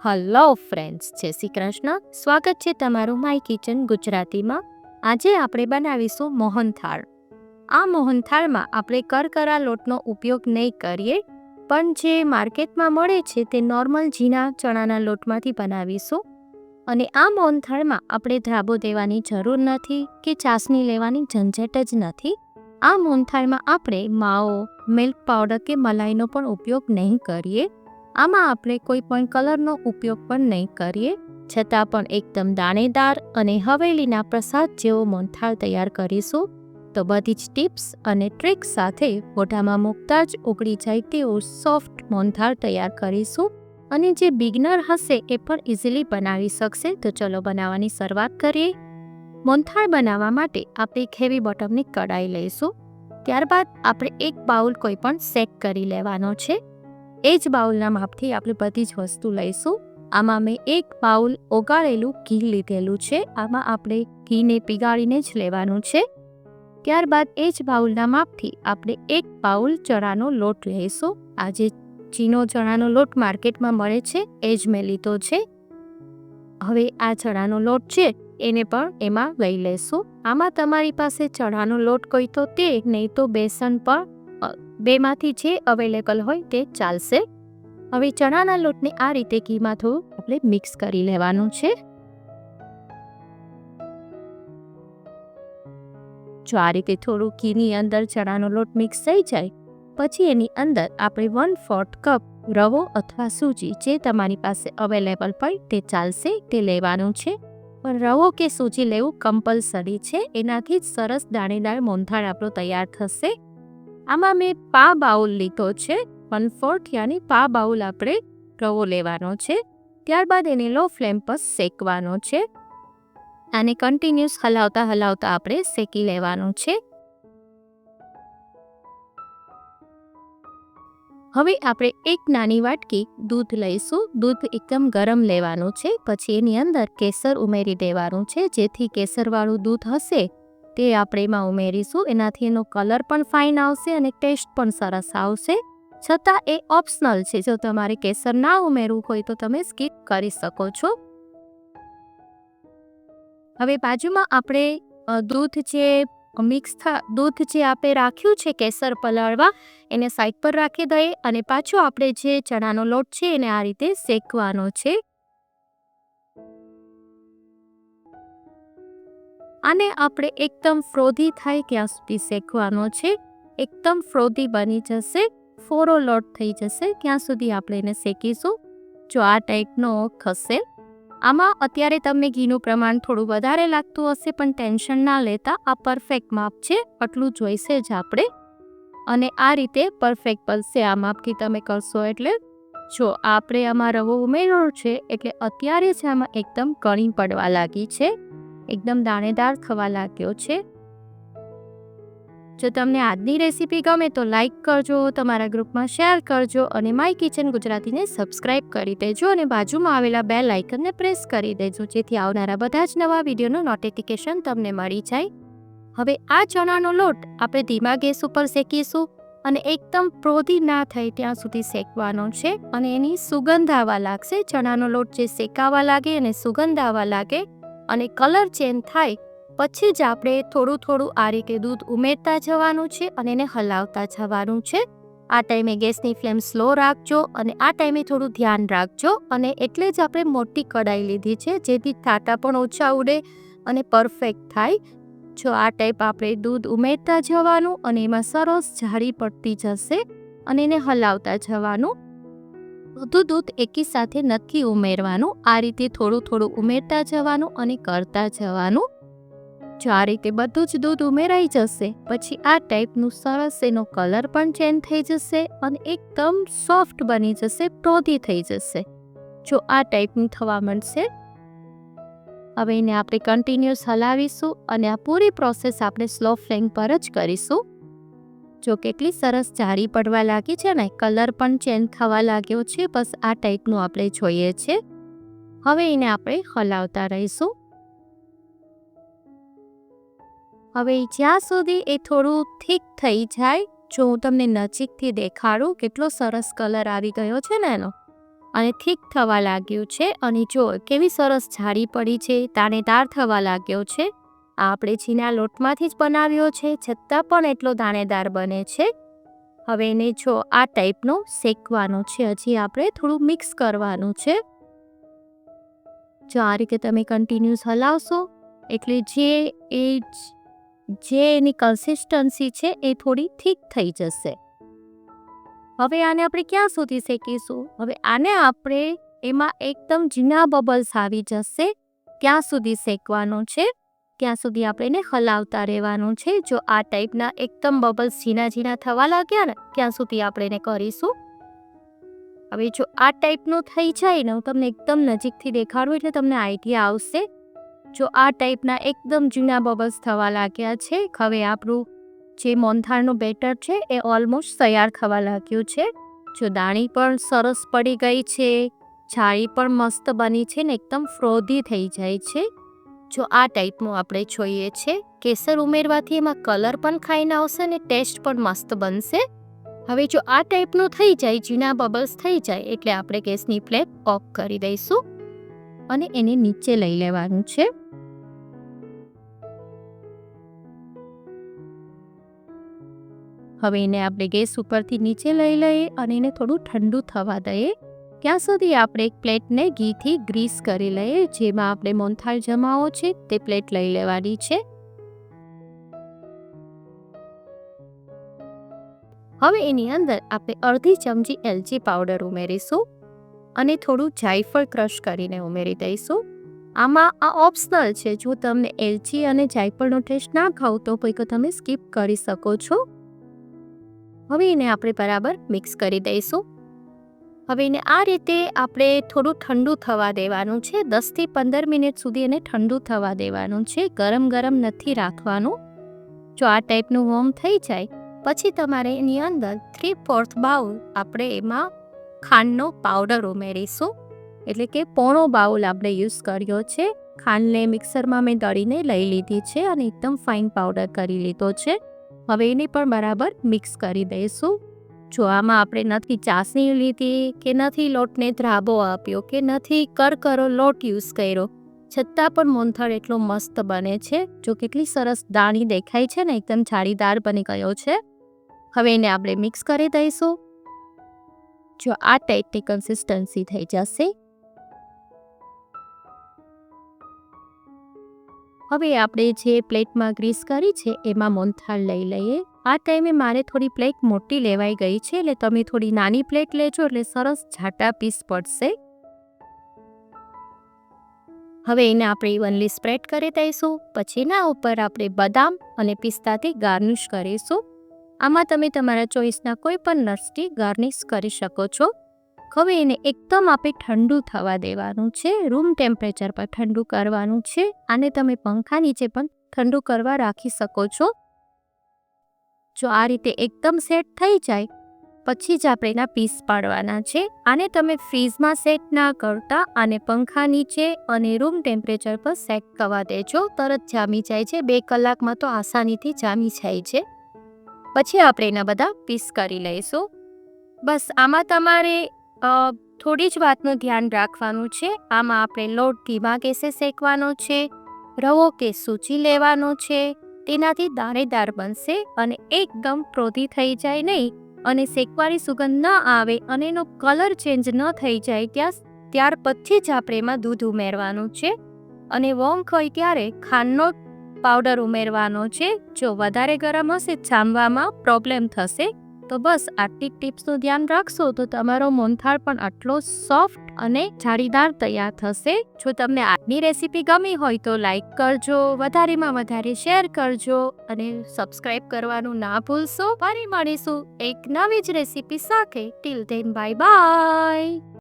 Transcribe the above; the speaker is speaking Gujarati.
હલો ફ્રેન્ડ્સ, જય શ્રી કૃષ્ણ. સ્વાગત છે તમારું માય કિચન ગુજરાતીમાં. આજે આપણે બનાવીશું મોહનથાળ. આ મોહનથાળમાં આપણે કરકરા લોટનો ઉપયોગ નહીં કરીએ, પણ જે માર્કેટમાં મળે છે તે નોર્મલ ઝીણા ચણાના લોટમાંથી બનાવીશું. અને આ મોહનથાળમાં આપણે ધાબો દેવાની જરૂર નથી કે ચાસણી લેવાની ઝંઝટ જ નથી. આ મોહનથાળમાં આપણે માવો, મિલ્ક પાવડર કે મલાઈનો પણ ઉપયોગ નહીં કરીએ. આમાં આપણે કોઈ પણ કલરનો ઉપયોગ પણ નહીં કરીએ, છતાં પણ એકદમ દાણેદાર અને હવેલીના પ્રસાદ જેવો મોહનથાળ તૈયાર કરીશું. તો બધી જ ટિપ્સ અને ટ્રિક્સ સાથે મોઢામાં મૂકતા જ ઓગળી જાય તેવો સોફ્ટ મોહનથાળ તૈયાર કરીશું. અને જે બિગનર હશે એ પણ ઇઝીલી બનાવી શકશે. તો ચલો બનાવવાની શરૂઆત કરીએ. મોહનથાળ બનાવવા માટે આપણે એક હેવી બોટમની કડાઈ લઈશું. ત્યારબાદ આપણે એક બાઉલ કોઈ પણ સેટ કરી લેવાનો છે. એ જ બાઉલના માપથી આપણે બધી જ વસ્તુ લઈશું. આમાં મેં એક બાઉલ ઓગાળેલું ઘી લીધેલું છે. આમાં આપણે ઘીને પીગાળીને જ લેવાનું છે. ત્યારબાદ એ જ બાઉલના માપથી આપણે એક બાઉલ ચણાનો લોટ લઈશું. આ જે ચીનો ચણાનો લોટ માર્કેટમાં મળે છે એ જ મેં લીધો છે. હવે આ ચણાનો લોટ છે એને પણ એમાં લઈ લઈશું. આમાં તમારી પાસે ચણાનો લોટ કોઈ તો તે, નહીં તો બેસન પણ, બેમાંથી જે અવેલેબલ હોય તે ચાલશે. હવે ચણાના લોટને આ રીતે ઘીમાં થોડું આપણે મિક્સ કરી લેવાનું છે. જો આ રીતે થોડું ઘીની અંદર ચણાનો લોટ મિક્સ થઈ જાય પછી એની અંદર આપણે 1/4 કપ રવો અથવા સૂજી જે તમારી પાસે અવેલેબલ હોય તે ચાલશે તે લેવાનું છે. પણ રવો કે સૂજી લેવું કમ્પલસરી છે. એનાથી જ સરસ દાણેદાર મોહનથાળ આપણો તૈયાર થશે. આમાં મેં પા બાઉલ લીધો છે. 1/4 યાની પા બાઉલ આપણે રવો લેવાનો છે. ત્યારબાદ એને લો ફ્લેમ પર શેકવાનો છે. આને કન્ટિન્યુઅસ હલાવતા હલાવતા આપણે શેકી લેવાનું છે. હવે આપણે એક નાની વાટકી દૂધ લઈશું. દૂધ એકદમ ગરમ લેવાનું છે. પછી એની અંદર કેસર ઉમેરી દેવાનું છે. જેથી કેસરવાળું દૂધ હશે તે આપણે એમાં ઉમેરીશું. એનાથી એનો કલર પણ ફાઇન આવશે અને ટેસ્ટ પણ સરસ આવશે. છતાં એ ઓપ્શનલ છે. જો તમારે કેસર ના ઉમેરવું હોય તો તમે સ્કીપ કરી શકો છો. હવે બાજુમાં આપણે દૂધ જે આપણે રાખ્યું છે કેસર પલાળવા એને સાઈડ પર રાખી દઈએ અને પાછો આપણે જે ચણાનો લોટ છે એને આ રીતે શેકવાનો છે. આને આપણે એકદમ ફ્રોધી થાય ત્યાં સુધી શેકવાનો છે. એકદમ ફ્રોધી બની જશે, ફોરો લોટ થઈ જશે ત્યાં સુધી આપણે એને શેકીશું. જો આ ટાઈપનો ખસે. આમાં અત્યારે તમને ઘીનું પ્રમાણ થોડું વધારે લાગતું હશે, પણ ટેન્શન ના લેતા, આ પરફેક્ટ માપ છે. આટલું જોઈશે જ આપણે. અને આ રીતે પરફેક્ટ બનશે આ માપથી તમે કરશો એટલે. જો આપણે આમાં રવો ઉમેર્યો છે એટલે અત્યારે જ આમાં એકદમ કણી પડવા લાગી છે, એકદમ દાણેદાર થવા લાગ્યો છે. જો તમને આજની રેસીપી ગમે તો લાઈક કરજો, તમારા ગ્રુપમાં શેર કરજો અને માય કિચન ગુજરાતીને સબસ્ક્રાઈબ કરી દેજો અને બાજુમાં આવેલા બેલ આઇકનને પ્રેસ કરી દેજો જેથી આવનારા બધા જ નવા વિડીયોનું નોટિફિકેશન તમને મળી જાય. હવે આ ચણાનો લોટ આપણે ધીમા ગેસ ઉપર શેકીશું અને એકદમ પ્રોધી ના થાય ત્યાં સુધી શેકવાનો છે. અને એની સુગંધ આવવા લાગશે. ચણાનો લોટ જે શેકાવા લાગે અને સુગંધ આવવા લાગે અને કલર ચેન્જ થાય પછી જ આપણે થોડું થોડું આ રીતે દૂધ ઉમેરતા જવાનું છે અને એને હલાવતા જવાનું છે. આ ટાઈમે ગેસની ફ્લેમ સ્લો રાખજો અને આ ટાઈમે થોડું ધ્યાન રાખજો. અને એટલે જ આપણે મોટી કડાઈ લીધી છે જેથી ટાટા પણ ઓછા ઉડે અને પરફેક્ટ થાય. જો આ ટાઈપ આપણે દૂધ ઉમેરતા જવાનું અને એમાં સરસ જાળી પડતી જશે અને એને હલાવતા જવાનું. બધું દૂધ એકી સાથે નથી ઉમેરવાનું. આ રીતે થોડું થોડું ઉમેરતા જવાનું અને કરતા જવાનું. જો આ રીતે બધું જ દૂધ ઉમેરાઈ જશે પછી આ ટાઈપનું સરસ એનો કલર પણ ચેન્જ થઈ જશે અને એકદમ સોફ્ટ બની જશે, પ્રોધી થઈ જશે. જો આ ટાઈપનું થવા માંડશે. હવે એને આપણે કન્ટિન્યુઅસ હલાવીશું અને આ પૂરી પ્રોસેસ આપણે સ્લો ફ્લેમ પર જ કરીશું. જો કેટલી સરસ જાળી પડવા લાગી છે ને, કલર પણ ચેન્જ થવા લાગ્યો છે. બસ આ ટાઈપનું આપણે જોઈએ છે. હવે એને આપણે હલાવતા રહીશું. હવે જ્યાં સુધી એ થોડું થીક થઈ જાય, જો હું તમને નજીકથી દેખાડું કેટલો સરસ કલર આવી ગયો છે ને એનો, અને થીક થવા લાગ્યું છે. અને જો કેવી સરસ જાડી પડી છે, દાણેદાર થવા લાગ્યો છે. આ આપણે ચીના લોટમાંથી જ બનાવ્યો છે, છતાં પણ એટલો દાણેદાર બને છે. હવે એને જો આ ટાઈપનો શેકવાનો છે. હજી આપણે થોડું મિક્સ કરવાનું છે. જો આ રીતે તમે કન્ટિન્યુઅસ હલાવશો એટલે જે એની કન્સિસ્ટન્સી છે એ થોડી થીક થઈ જશે. હવે આને આપણે ક્યાં સુધી શેકીશું? હવે આને આપણે એમાં એકદમ ઝીણા બબલ્સ આવી જશે ત્યાં સુધી શેકવાનો છે. ત્યાં સુધી આપણે એને હલાવતા રહેવાનું છે. જો આ ટાઈપના એકદમ બબલ્સ ઝીણા થવા લાગ્યા ને ત્યાં સુધી આપણે એને કરીશું. હવે જો આ ટાઈપનું થઈ જાય ને, હું તમને એકદમ નજીકથી દેખાડું એટલે તમને આઈડિયા આવશે. જો આ ટાઈપના એકદમ ઝીણા બબલ્સ થવા લાગ્યા છે, હવે આપણું જે મોહનથાળનું બેટર છે એ ઓલમોસ્ટ તૈયાર થવા લાગ્યું છે. જો દાણી પણ સરસ પડી ગઈ છે, જાળી પણ મસ્ત બની છે ને એકદમ ફ્રોધી થઈ જાય છે. જો આ ટાઈપનું આપણે જોઈએ છે. કેસર ઉમેરવાથી એમાં કલર પણ ખાઈને આવશે ને ટેસ્ટ પણ મસ્ત બનશે. હવે જો આ ટાઈપનું થઈ જાય, ઝીણા બબલ્સ થઈ જાય એટલે આપણે ગેસની ફ્લેમ ઓફ કરી દઈશું અને એને નીચે લઈ લેવાનું છે. હવે એને આપણે ગેસ ઉપરથી નીચે લઈ લઈએ અને એને થોડું ઠંડુ થવા દઈએ. ત્યાં સુધી આપણે એક પ્લેટને ઘીથી ગ્રીસ કરી લઈએ. જેમાં આપણે મોહનથાળ જમાવો છે તે પ્લેટ લઈ લેવાની છે. હવે એની અંદર આપણે અડધી ચમચી એલચી પાવડર ઉમેરીશું અને થોડું જાયફળ ક્રશ કરીને ઉમેરી દઈશું. આમાં આ ઓપ્શનલ છે. જો તમને એલચી અને જાયફળનો ટેસ્ટ ના ખાવતો હોય તો તમે સ્કીપ કરી શકો છો. હવે એને આપણે બરાબર મિક્સ કરી દઈશું. હવે એને આ રીતે આપણે થોડું ઠંડુ થવા દેવાનું છે. 10 થી 15 મિનિટ સુધી એને ઠંડુ થવા દેવાનું છે. ગરમ નથી રાખવાનું. જો આ ટાઈપનું વોર્મ થઈ જાય પછી તમારે એની અંદર 3/4 બાઉલ આપણે એમાં ખાંડનો પાવડર ઉમેરીશું. એટલે કે પોણો બાઉલ આપણે યુઝ કર્યો છે. ખાંડને મિક્સરમાં મેં દળીને લઈ લીધી છે અને એકદમ ફાઇન પાવડર કરી લીધો છે. હવે એને પણ બરાબર મિક્સ કરી દઈશું. જો આમાં આપણે નથી ચાસણી લીધી કે નથી લોટને ધ્રાબો આપ્યો કે નથી કરકરો લોટ યુઝ કર્યો, છતાં પણ મોહનથાળ એટલો મસ્ત બને છે. જો કેટલી સરસ દાણી દેખાય છે ને, એકદમ જાળીદાર બની ગયો છે. હવે એને આપણે મિક્સ કરી દઈશું. જો આ ટાઈપની કન્સિસ્ટન્સી થઈ જશે. હવે આપણે જે પ્લેટમાં ગ્રીસ કરી છે એમાં મોહનથાળ લઈ લઈએ. આ ટાઈમે મારે થોડી પ્લેટ મોટી લેવાઈ ગઈ છે એટલે તમે થોડી નાની પ્લેટ લેજો એટલે સરસ જાડા પીસ પડશે. હવે એને આપણે ઇવનલી સ્પ્રેડ કરી દઈશું. પછી એના ઉપર આપણે બદામ અને પિસ્તાથી ગાર્નિશ કરીશું. આમાં તમે તમારા ચોઈસના કોઈ પણ નટ્સથી ગાર્નિશ કરી શકો છો. હવે એને એકદમ આપણે ઠંડુ થવા દેવાનું છે. રૂમ ટેમ્પરેચર પર ઠંડુ કરવાનું છે. આને તમે પંખા નીચે પણ ઠંડુ કરવા રાખી શકો છો. જો આ રીતે એકદમ સેટ થઈ જાય પછી જ આપણે એના પીસ પાડવાના છે. આને તમે ફ્રીઝમાં સેટ ના કરતા આને પંખા નીચે અને રૂમ ટેમ્પરેચર પર સેટ કરવા દેજો. તરત જામી જાય છે. 2 કલાકમાં તો આસાનીથી જામી જાય છે. પછી આપણે એના બધા પીસ કરી લઈશું. બસ આમાં તમારે થોડી જ વાતનું ધ્યાન રાખવાનું છે. આમાં આપણે લોટ ધીમા ગેસે શેકવાનો છે. રવો કે સૂજી લેવાનો છે. તેનાથી દાણેદાર બનશે અને એકદમ ફ્રોધી થઈ જાય નહીં અને શેકવાની સુગંધ ન આવે અને એનો કલર ચેન્જ ન થઈ જાય ત્યાર પછી જ આપણે એમાં દૂધ ઉમેરવાનું છે. અને વોર્મ હોય ત્યારે ખાંડનો પાવડર ઉમેરવાનો છે. જો વધારે ગરમ હશે જામવામાં પ્રોબ્લેમ થશે. તો બસ આટલી ટિપ્સનું ધ્યાન રાખશો તો તમારો મોહનથાળ પણ આટલો સોફ્ટ અને જાળીદાર તૈયાર થશે. જો તમને આજની રેસીપી ગમી હોય તો લાઈક કરજો, વધારેમાં વધારે શેર કરજો અને સબસ્ક્રાઈબ કરવાનું ના ભૂલશો. ફરી મળીશું એક નવી જ રેસીપી સાથે. Till then bye bye.